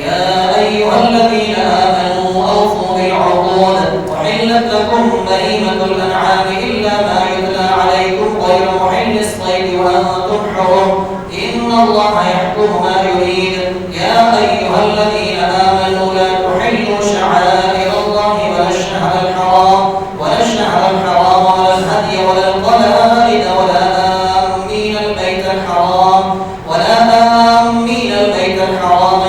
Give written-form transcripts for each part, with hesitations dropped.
يا أيها الذين آمنوا أوفوا بالعقود أحلت لكم بهيمة الأنعام إلا ما يتلى عليكم غير محل الصيد وأنتم حرم إن الله يحكم ما يريد. يا أيها الذين آمنوا لا تحلوا شعائر الله ولا الشهر الحرام ولا الهدي ولا القلائد ولا آمين البيت الحرام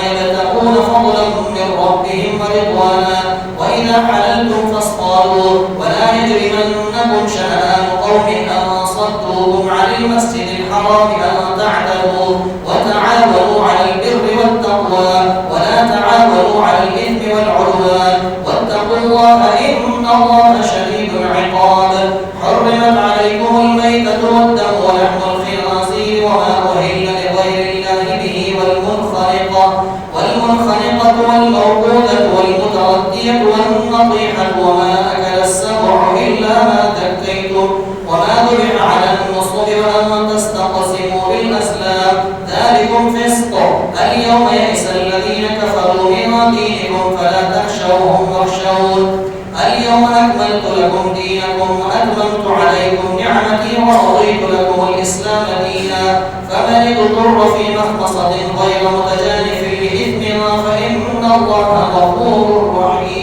يبتغون فضلا من ربهم ورضوانا وإذا حللتم فاصطادوا ولا يجرمنكم شنآن قوم أن صدوكم عن المسجد الحرام أن تعتدوا وتعاونوا على البر والتقوى ولا تعاونوا على الإثم والعدوان واتقوا الله إن الله شديد العقاب. حرمت عليكم الميتة والدم ولحم الخنزير وما أهل لغير الله به والمنخنقة والموقوذة والمتردية والنطيحة وما أكل السبع إلا ما ذكيتم وما ذبح على النصب وأن تستقسموا بالأزلام ذلكم فسق. اليوم يئس الذين كفروا من دينكم فلا تخشوهم واخشون. اليوم أكملت لكم دينكم وأتممت عليكم نعمتي ورضيت لكم الإسلام دينا فمن اضطر في مخمصة غير متجانف لإثم فإن الله غفور رحيم.